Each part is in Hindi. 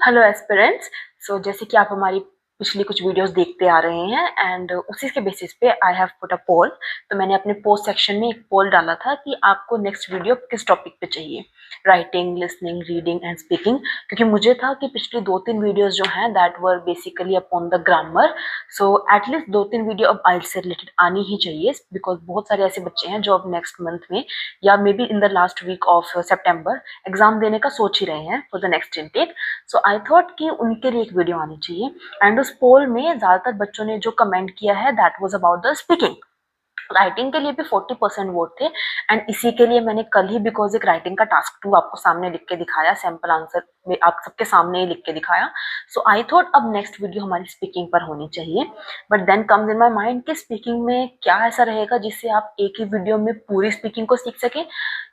Hello aspirants. जैसे कि आप हमारी पिछली कुछ वीडियोस देखते आ रहे हैं एंड उसी के बेसिस पे आई हैव पुट अ पोल। तो मैंने अपने पोस्ट सेक्शन में एक पोल डाला था कि आपको नेक्स्ट वीडियो किस टॉपिक पे चाहिए, writing, listening, reading and speaking. क्योंकि मुझे था कि पिछली 2-3 वीडियोस जो हैं that were basically upon the grammar, so at least 2-3 video अब आइल्स से रिलेटेड आनी ही चाहिए, बिकॉज बहुत सारे ऐसे बच्चे हैं जो अब नेक्स्ट मंथ में या maybe in the last week of September exam देने का सोच ही रहे हैं for the next intake. So I thought कि उनके लिए एक वीडियो आनी चाहिए। एंड उस पोल में ज्यादातर बच्चों ने जो कमेंट किया है that was about the speaking. Writing के लिए भी 40% वोट थे एंड इसी के लिए मैंने कल ही बिकॉज एक राइटिंग का टास्क 2 आपको सामने लिख के दिखाया, सैम्पल आंसर में आप सबके सामने ही लिख के दिखाया। सो आई थॉट अब नेक्स्ट वीडियो हमारी स्पीकिंग पर होनी चाहिए। But then comes in my mind कि स्पीकिंग में क्या ऐसा रहेगा जिससे आप एक ही वीडियो में पूरी स्पीकिंग को सीख सके।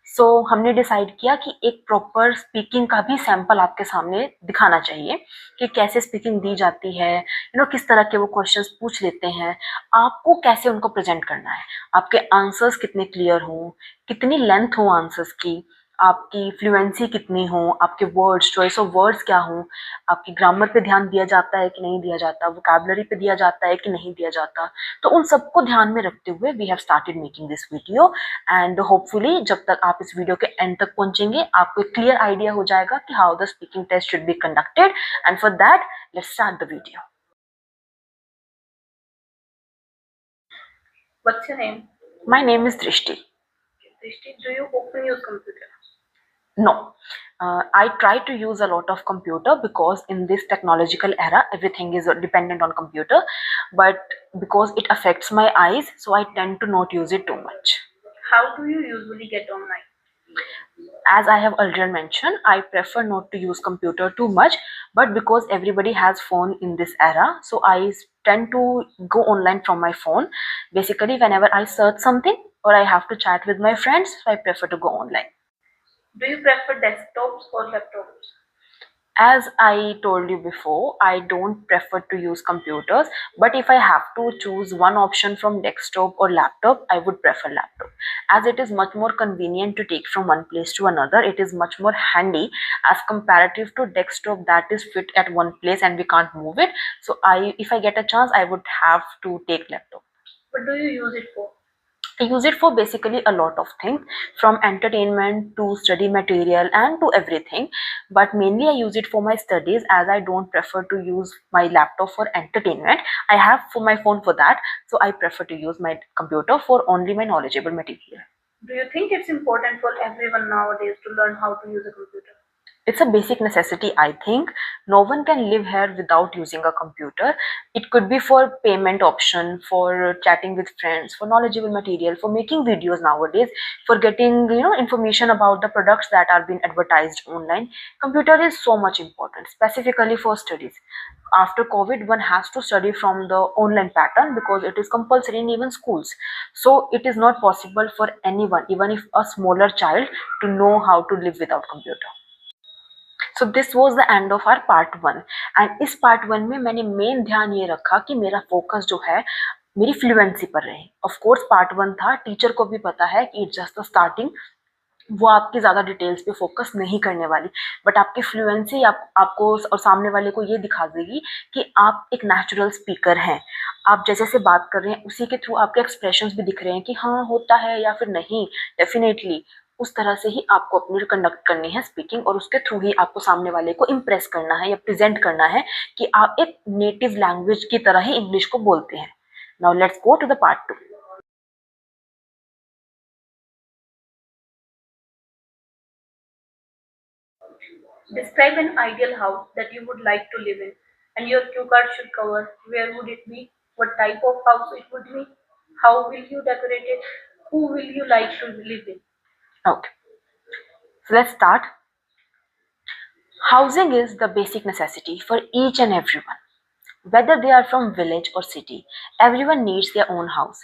सो हमने डिसाइड किया कि एक प्रॉपर स्पीकिंग का भी सैंपल आपके सामने दिखाना चाहिए कि कैसे स्पीकिंग दी जाती है, किस तरह के वो क्वेश्चंस पूछ लेते हैं, आपको कैसे उनको प्रेजेंट करना है, आपके आंसर्स कितने क्लियर हों, कितनी लेंथ हो आंसर्स की, आपकी फ्लुएंसी कितनी हो, आपके वर्ड्स, चॉइस ऑफ वर्ड्स क्या हो, आपकी ग्रामर पे ध्यान दिया जाता है कि नहीं दिया जाता, वोकैबुलरी पे दिया जाता है कि नहीं दिया जाता। तो उन सबको ध्यान में रखते हुए we have started making this video and hopefully जब तक आप इस वीडियो के एंड तक पहुंचेंगे आपको एक क्लियर आइडिया हो जाएगा कि how the speaking test should be conducted. And for that let's start the video. What's your name? My name is Drishti. Drishti, do you often use computer? No. I try to use a lot of computer because in this technological era everything is dependent on computer, but because it affects my eyes so I tend to not use it too much. How do you usually get online? As I have earlier mentioned, I prefer not to use computer too much, but because everybody has phone in this era, so I tend to go online from my phone. Basically, whenever I search something or I have to chat with my friends, so I prefer to go online. Do you prefer desktops or laptops? As I told you before, I don't prefer to use computers, but if I have to choose one option from desktop or laptop, I would prefer laptop, as it is much more convenient to take from one place to another. It is much more handy as comparative to desktop that is fit at one place and we can't move it. So if I get a chance, I would have to take laptop. What do you use it for? I use it for basically a lot of things, from entertainment to study material and to everything. But mainly I use it for my studies, as I don't prefer to use my laptop for entertainment. I have for my phone for that. So I prefer to use my computer for only my knowledgeable material. Do you think it's important for everyone nowadays to learn how to use a computer? It's a basic necessity, I think. No one can live here without using a computer. It could be for payment option, for chatting with friends, for knowledgeable material, for making videos nowadays, for getting information about the products that are being advertised online. Computer is so much important, specifically for studies. After COVID, one has to study from the online pattern because it is compulsory in even schools. So it is not possible for anyone, even if a smaller child, to know how to live without computer. So this was the end of our part 1। And इस पार्ट 1 में मैंने मेन ध्यान ये रखा कि मेरा फोकस जो है मेरी फ्लुएंसी पर रहे। ऑफ कोर्स पार्ट 1 था, टीचर को भी पता है कि इट्स जस्ट द स्टार्टिंग, वो आपकी ज़्यादा डिटेल्स पे फोकस नहीं करने वाली, बट आपकी फ्लुएंसी आपको और सामने वाले को ये दिखा देगी कि आप एक नेचुरल स्पीकर हैं। आप जैसे से बात कर रहे हैं उसी के थ्रू आपके एक्सप्रेशंस भी दिख रहे हैं कि हाँ होता है या फिर नहीं, डेफिनेटली उस तरह से ही आपको अपनी कंडक्ट करनी है स्पीकिंग, और उसके थ्रू ही आपको सामने वाले को इम्प्रेस करना है या प्रेजेंट करना है कि आप एक नेटिव लैंग्वेज की तरह ही इंग्लिश को बोलते हैं। Now let's go to the part 2। Describe an ideal house that you would like to live in, and your cue card should cover where would it be, what type of house it would be, how will you decorate it, who will you like to live in. Okay, so let's start. Housing is the basic necessity for each and everyone. Whether they are from village or city, everyone needs their own house.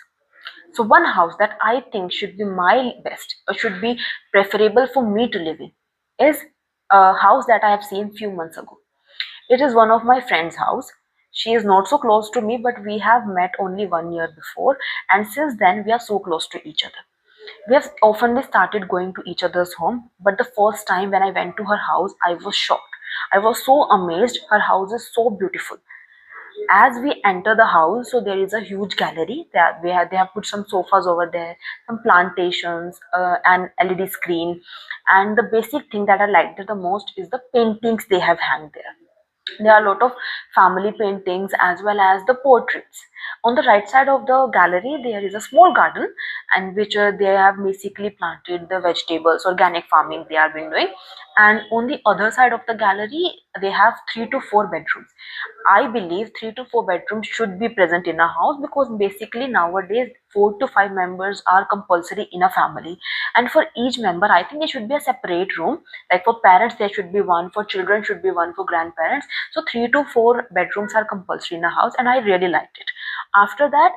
So one house that I think should be my best or should be preferable for me to live in is a house that I have seen few months ago. It is one of my friend's house. She is not so close to me, but we have met only 1 year before, and since then we are so close to each other. We have oftenly started going to each other's home, but the first time when I went to her house, I was shocked. I was so amazed. Her house is so beautiful. As we enter the house, so there is a huge gallery that they have put some sofas over there, some plantations, an LED screen, and the basic thing that I liked the most is the paintings they have hanged there. There are a lot of family paintings as well as the portraits. On the right side of the gallery, there is a small garden, and which they have basically planted the vegetables, organic farming they have been doing. And on the other side of the gallery, they have 3 to 4 bedrooms. I believe 3 to 4 bedrooms should be present in a house, because basically nowadays 4 to 5 members are compulsory in a family, and for each member I think there should be a separate room. Like for parents there should be one, for children should be one, for grandparents. So 3 to 4 bedrooms are compulsory in a house, and I really liked it. After that,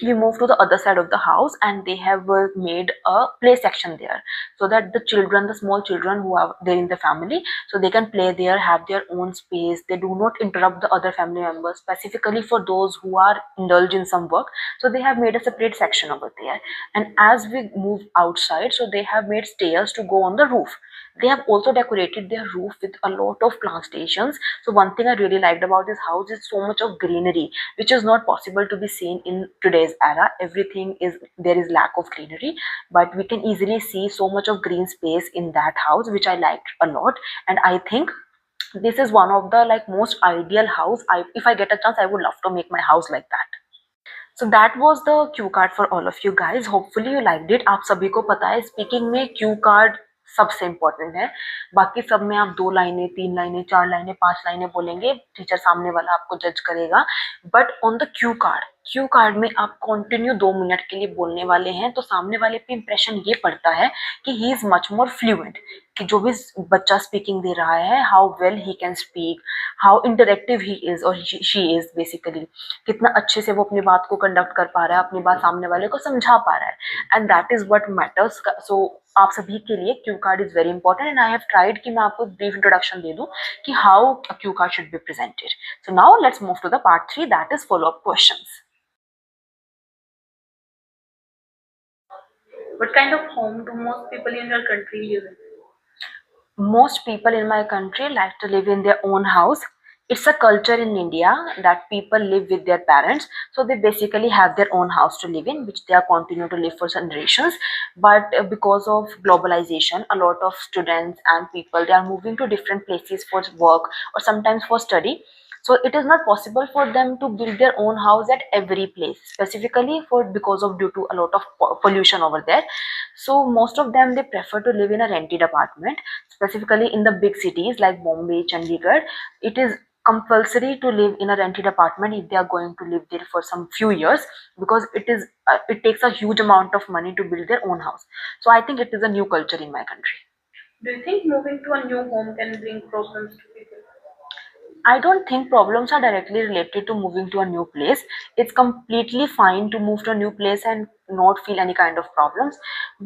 we moved to the other side of the house, and they have made a play section there, so that the children, the small children who are there in the family, so they can play there, have their own space. They do not interrupt the other family members, specifically for those who are indulged in some work. So they have made a separate section over there. And as we move outside, so they have made stairs to go on the roof. They have also decorated their roof with a lot of plantations. So one thing I really liked about this house is so much of greenery, which is not possible to be seen in today's era. Everything is, there is lack of greenery, but we can easily see so much of green space in that house, which I liked a lot. And I think this is one of the like most ideal house. If I get a chance, I would love to make my house like that. So that was the Q card for all of you guys. Hopefully you liked it. आप सभी को पता है स्पीकिंग में क्यू कार्ड सबसे इम्पोर्टेंट है. बाकी सब में आप 2 लाइनें, 3 लाइनें, 4 लाइनें, 5 लाइनें बोलेंगे, टीचर सामने वाला आपको जज करेगा. But on the Q card में आप कंटिन्यू 2 मिनट के लिए बोलने वाले हैं, तो सामने वाले पे इंप्रेशन ये पड़ता है कि he is much more fluent, कि जो भी बच्चा स्पीकिंग दे रहा है, how well he can speak, how interactive he is और शी इज, बेसिकली कितना अच्छे से वो अपनी बात को कंडक्ट कर पा रहा है, अपनी बात सामने वाले को समझा पा रहा है. And that is what matters. So आप सभी के लिए cue card is very important, and I have tried कि मैं आपको ब्रीफ इंट्रोडक्शन दे दूं कि how a cue card should be presented. So now let's move to the part 3, that is follow up questions. What kind of home do most people in your country live in? Most people in my country like to live in their own house. It's a culture in India that people live with their parents, so they basically have their own house to live in, which they are continue to live for generations. But because of globalization, a lot of students and people, they are moving to different places for work or sometimes for study. So it is not possible for them to build their own house at every place, specifically for because of due to a lot of pollution over there. So most of them, they prefer to live in a rented apartment, specifically in the big cities like Bombay, Chandigarh. It is compulsory to live in a rented apartment if they are going to live there for some few years, because it takes a huge amount of money to build their own house. So I think it is a new culture in my country. Do you think moving to a new home can bring problems to people? I don't think problems are directly related to moving to a new place. It's completely fine to move to a new place and not feel any kind of problems.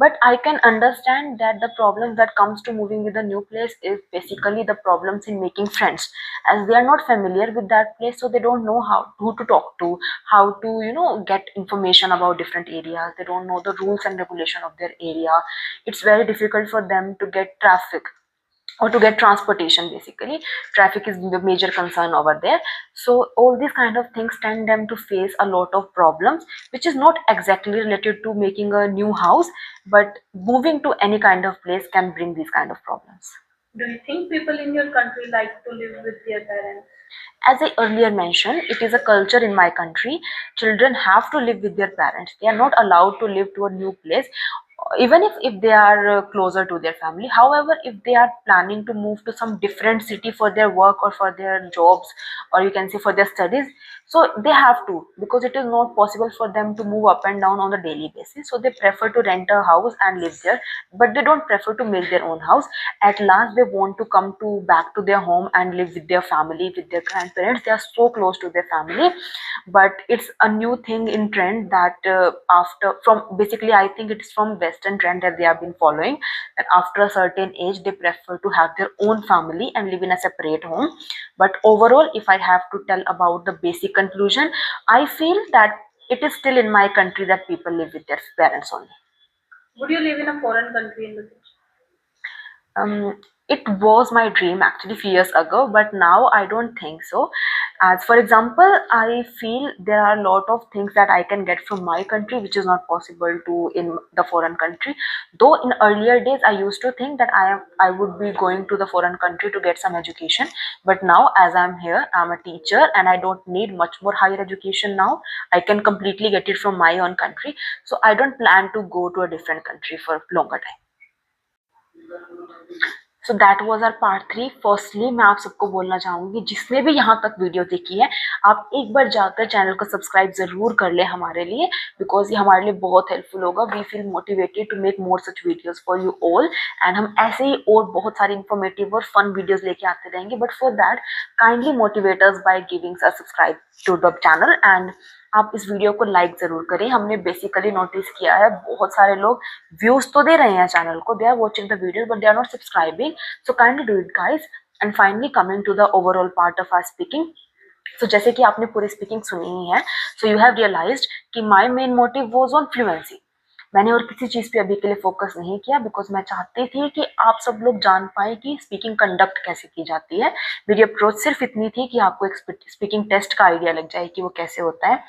But I can understand that the problem that comes to moving with a new place is basically the problems in making friends, as they are not familiar with that place, so they don't know who to talk to, how to get information about different areas. They don't know the rules and regulation of their area. It's very difficult for them to get traffic or to get transportation. Basically traffic is the major concern over there. So all these kind of things tend them to face a lot of problems, which is not exactly related to making a new house, but moving to any kind of place can bring these kind of problems. Do you think people in your country like to live with their parents? As I earlier mentioned, it is a culture in my country. Children have to live with their parents. They are not allowed to live to a new place, even if they are closer to their family. However, if they are planning to move to some different city for their work or for their jobs, or you can say for their studies, so they have to, because it is not possible for them to move up and down on a daily basis. So they prefer to rent a house and live there, but they don't prefer to make their own house. At last they want to come to back to their home and live with their family, with their grandparents. They are so close to their family. But it's a new thing in trend that after from basically I think it's from western trend that they have been following, that after a certain age they prefer to have their own family and live in a separate home. But overall, if I have to tell about the basic conclusion, I feel that it is still in my country that people live with their parents only. Would you live in a foreign country in the future? um, it was my dream actually few years ago, but now I don't think so. As for example, I feel there are a lot of things that I can get from my country which is not possible to in the foreign country. Though in earlier days I used to think that I would be going to the foreign country to get some education, but now as I'm here, I'm a teacher and I don't need much more higher education now. I can completely get it from my own country, so I don't plan to go to a different country for longer time. So that was our part 3। Firstly मैं आप सबको बोलना चाहूँगी जिसने भी यहाँ तक वीडियो देखी है, आप एक बार जाकर चैनल को सब्सक्राइब ज़रूर कर ले हमारे लिए, बिकॉज ये हमारे लिए बहुत हेल्पफुल होगा। We feel motivated to make more such videos for you all, and हम ऐसे ही और बहुत सारे इन्फॉर्मेटिव और फन वीडियोज़ लेके आते रहेंगे। But for that kindly motivate us by giving a subscribe to the channel, and आप इस वीडियो को लाइक ज़रूर करें। हमने बेसिकली नोटिस किया है बहुत सारे लोग व्यूज़ तो दे रहे हैं चैनल को, they are watching the video but they are not subscribing, so kindly do it guys। and finally coming to the overall part of our speaking, so जैसे कि आपने पूरी स्पीकिंग सुनी ही है, so you have realized कि my main motive was on fluency। मैंने और किसी चीज़ पे अभी के लिए फोकस नहीं किया, बिकॉज मैं चाहती थी कि आप सब लोग जान पाए कि स्पीकिंग कंडक्ट कैसे की जाती है। मेरी अप्रोच सिर्फ इतनी थी कि आपको एक स्पीकिंग टेस्ट का आइडिया लग जाए कि वो कैसे होता है।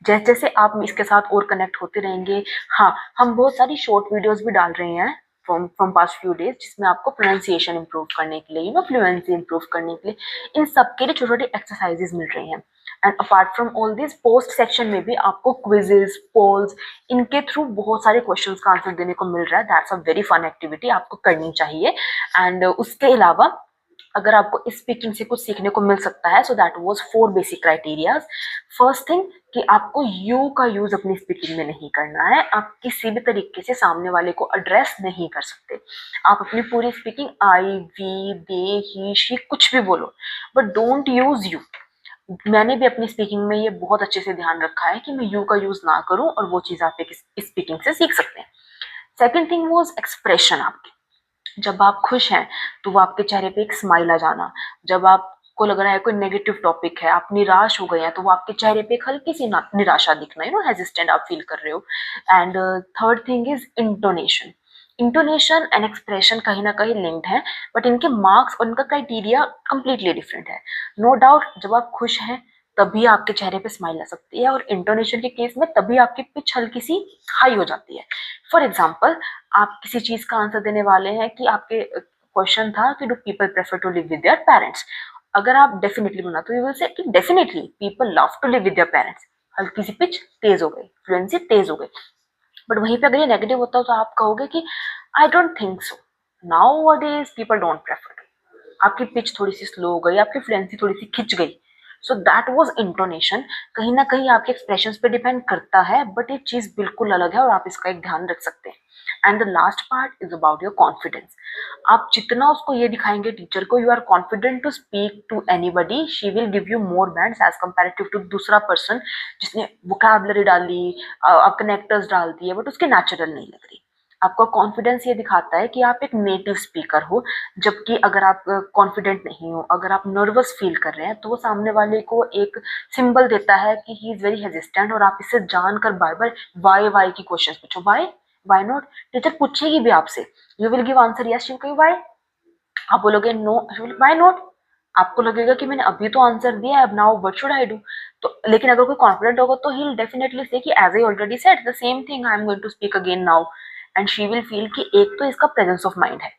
जैसे जैसे आप इसके साथ और कनेक्ट होते रहेंगे, हाँ हम बहुत सारी शॉर्ट वीडियोज़ भी डाल रहे हैं फ्रॉम पास्ट फ्यू डेज, जिसमें आपको प्रोनाउंसिएशन इंप्रूव करने के लिए, फ्लुएंसी इंप्रूव करने के लिए, इन सब के लिए छोटी छोटी एक्सरसाइजेज मिल रही हैं। And apart from all this, post section में भी आपको क्विजेज, पोल्स, इनके थ्रू बहुत सारे क्वेश्चंस का आंसर देने को मिल रहा है। That's a very fun activity, आपको करनी चाहिए। एंड उसके अलावा अगर आपको इस स्पीकिंग से कुछ सीखने को मिल सकता है, so that was 4 basic criterias. First thing कि आपको यू का यूज अपनी स्पीकिंग में नहीं करना है। आप किसी भी तरीके से सामने वाले को एड्रेस नहीं कर सकते। आप अपनी पूरी speaking I, we, they, he, she कुछ भी बोलो, बट डोंट यूज यू। मैंने भी अपनी स्पीकिंग में ये बहुत अच्छे से ध्यान रखा है कि मैं यू का यूज ना करूं, और वो चीज़ आप एक स्पीकिंग से सीख सकते हैं। Second thing was expression. आपके जब आप खुश हैं तो वो आपके चेहरे पे एक स्माइल आ जाना। जब आपको लग रहा है कोई नेगेटिव टॉपिक है, आप निराश हो गए हैं, तो वो आपके चेहरे पे एक हल्की सी निराशा दिखना, हेजिस्टेंट आप फील कर रहे हो। And third thing is intonation. Intonation and expression कहीं ना कहीं लिंक्ड है, बट इनके मार्क्स और इनका क्राइटेरिया कंप्लीटली डिफरेंट है। नो डाउट जब आप खुश हैं तभी आपके चेहरे पे स्माइल आ सकती है, और इंटोनेशन के केस में तभी आपकी पिच हल्की सी हाई हो जाती है। फॉर एग्जाम्पल, आप किसी चीज का आंसर देने वाले हैं कि आपके क्वेश्चन था कि do people prefer to live with their parents. अगर आप डेफिनेटली बोला तो यू विल से कि definitely people love to live with their parents. हल्की सी पिच तेज हो गई, फ्लुएंसी तेज हो गई। बट वहीं पे अगर ये नेगेटिव होता है तो आप कहोगे कि I don't think so, now days people don't prefer. आपकी पिच थोड़ी सी स्लो हो गई, आपकी फ्लुएंसी थोड़ी सी खिंच गई। सो दैट वॉज इंटोनेशन। कहीं ना कहीं आपके एक्सप्रेशन पे डिपेंड करता है, बट ये चीज़ बिल्कुल अलग है और आप इसका एक ध्यान रख सकते हैं। And the last part is about your confidence. आप जितना उसको ये दिखाएंगे टीचर को you are confident to speak to anybody, she will give you more bands as comparative to दूसरा पर्सन जिसने वोकैबुलरी डाली, कनेक्टर्स डाल दिए, बट उसके नेचुरल नहीं लग रही। आपका कॉन्फिडेंस ये दिखाता है कि आप एक नेटिव स्पीकर हो। जबकि अगर आप कॉन्फिडेंट नहीं हो, अगर आप नर्वस फील कर रहे हैं, तो वो सामने वाले को एक सिंबल देता है कि ही इज वेरी हेजिस्टेंट, और आप इससे जानकर बार बार वाई वाई की क्वेश्चन पूछो। Why not? टीचर पूछेगी भी आपसे, you will give answer yes, you why, आप बोलोगे नो, वाई नॉट? आपको लगेगा कि मैंने अभी तो आंसर दिया, अब now what should I do. तो लेकिन अगर कोई कॉन्फिडेंट होगा तो ही विल डेफिनेटली से कि as I already said the same thing, I am going to speak again now. And she will feel कि एक तो इसका प्रेजेंस ऑफ माइंड है,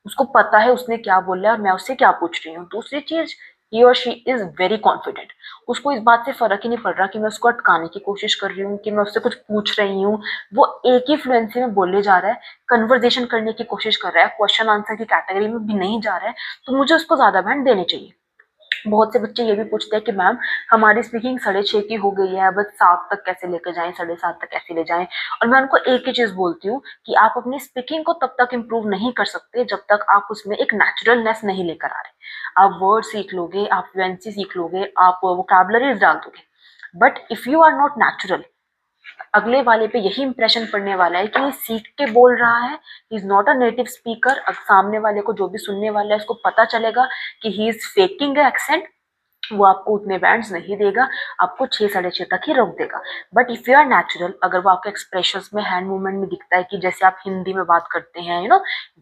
उसको पता है उसने क्या बोला है और मैं उससे क्या पूछ रही हूँ। दूसरी चीज, ही और शी इज वेरी कॉन्फिडेंट। उसको इस बात से फर्क ही नहीं पड़ रहा कि मैं उसको अटकाने की कोशिश कर रही हूँ, कि मैं उससे कुछ पूछ रही हूँ। वो एक ही फ्लुएंसी में बोले जा रहा है, कन्वर्जेशन करने की कोशिश कर रहा है, क्वेश्चन आंसर की कैटेगरी में भी नहीं जा रहा है, तो मुझे उसको ज्यादा बैंड देने चाहिए। बहुत से बच्चे ये भी पूछते हैं कि मैम हमारी स्पीकिंग 6:30 की हो गई है, बस 7 तक कैसे लेकर जाएं, 7:30 तक कैसे ले जाएं। और मैं उनको एक ही चीज बोलती हूँ कि आप अपनी स्पीकिंग को तब तक इम्प्रूव नहीं कर सकते जब तक आप उसमें एक नेचुरलनेस नहीं लेकर आ रहे। आप वर्ड सीख लोगे, आप फ्लुएंसी सीख लोगे, आप वोकैबुलरीज डाल दोगे, but if you are not natural, अगले वाले पे यही इंप्रेशन पड़ने वाला है कि सीख के बोल रहा है, he is not a native speaker. अब सामने वाले को, जो भी सुनने वाला है, उसको पता चलेगा कि ही इज फेकिंग एक्सेंट, वो आपको उतने बैंड्स नहीं देगा, आपको 6 साढ़े 6 तक ही रोक देगा। But if you are natural, अगर वो आपके एक्सप्रेशंस में, हैंड मूवमेंट में दिखता है कि जैसे आप हिंदी में बात करते हैं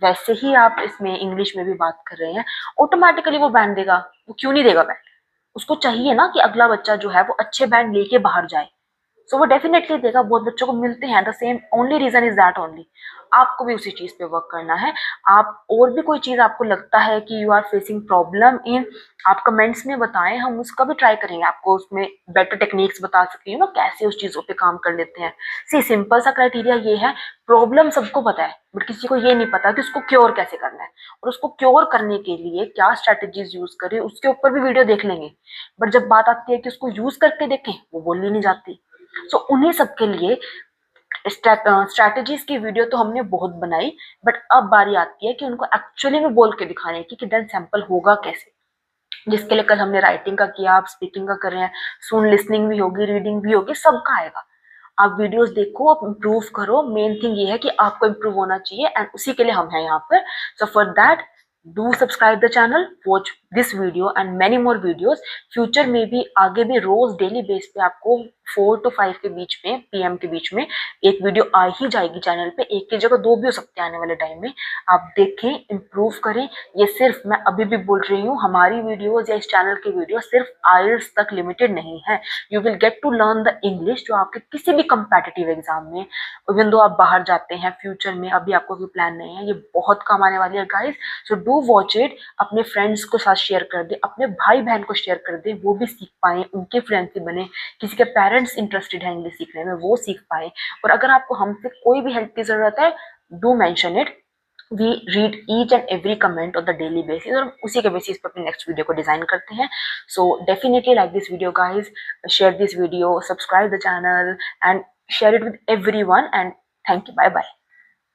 वैसे ही आप इसमें इंग्लिश में भी बात कर रहे हैं, ऑटोमेटिकली वो बैंड देगा। वो क्यों नहीं देगा बैंड? उसको चाहिए ना कि अगला बच्चा जो है वो अच्छे बैंड लेके बाहर जाए। सो वो डेफिनेटली देगा। बहुत बच्चों को मिलते हैं, the same only reason is that only. आपको भी उसी चीज पे वर्क करना है। आप और भी कोई चीज आपको लगता है कि you are facing problem in, आप कमेंट्स में बताएं, हम उसका भी ट्राई करेंगे, आपको उसमें बेटर टेक्निक्स बता सकते हैं कैसे उस चीजों पे काम कर लेते हैं। सी सिंपल सा क्राइटेरिया ये है, प्रॉब्लम सबको पता है बट किसी को ये नहीं पता कि उसको क्योर कैसे करना है, और उसको क्योर करने के लिए क्या स्ट्रेटेजीज यूज करें, उसके ऊपर भी वीडियो देख लेंगे। बट जब बात आती है कि उसको यूज करके देखें, वो बोलनी नहीं जाती। सो उन्हीं सबके लिए स्ट्रैटेजीज की वीडियो तो हमने बहुत बनाई, बट अब बारी आती है कि उनको एक्चुअली में बोल के दिखाने की कि देन सैंपल होगा कैसे। जिसके लिए कल हमने राइटिंग का किया, आप स्पीकिंग का कर रहे हैं, सुन लिसनिंग भी होगी, रीडिंग भी होगी, सबका आएगा। आप वीडियोस देखो, आप इम्प्रूव करो। मेन थिंग ये है कि आपको इम्प्रूव होना चाहिए, एंड उसी के लिए हम हैं यहाँ पर। So for that do subscribe the channel, watch this video and many more videos. Future में भी आगे भी रोज डेली बेस पे आपको 4 to 5 के बीच में, PM के बीच में एक वीडियो आ ही जाएगी चैनल पे। एक की जगह 2 भी हो सकते हैं आने वाले टाइम में। आप देखें, इम्प्रूव करें। ये सिर्फ, मैं अभी भी बोल रही हूँ, हमारी वीडियोज या इस चैनल की वीडियो सिर्फ IELTS तक लिमिटेड नहीं है। You will get to learn the English जो आपके किसी भी कंपेटिटिव एग्जाम में, इवन दो आप बाहर जाते हैं फ्यूचर में, अभी आपको कोई प्लान नहीं है, ये बहुत काम आने वाली है guys. So do watch it. अपने फ्रेंड्स को साथ शेयर कर दे, अपने भाई बहन को शेयर कर दे, वो भी सीख पाए, उनके फ्रेंड्स भी बने। किसी के पेरेंट्स इंटरेस्टेड हैं इंग्लिश सीखने में, वो सीख पाए। और अगर आपको हमसे कोई भी हेल्प की जरूरत है, do mention it. We read each and every comment on the daily basis, और उसी के बेसिस पर अपनी नेक्स्ट वीडियो को डिजाइन करते हैं। So definitely like this video guys, share this video, subscribe the channel and share it with everyone, and thank you. Bye bye.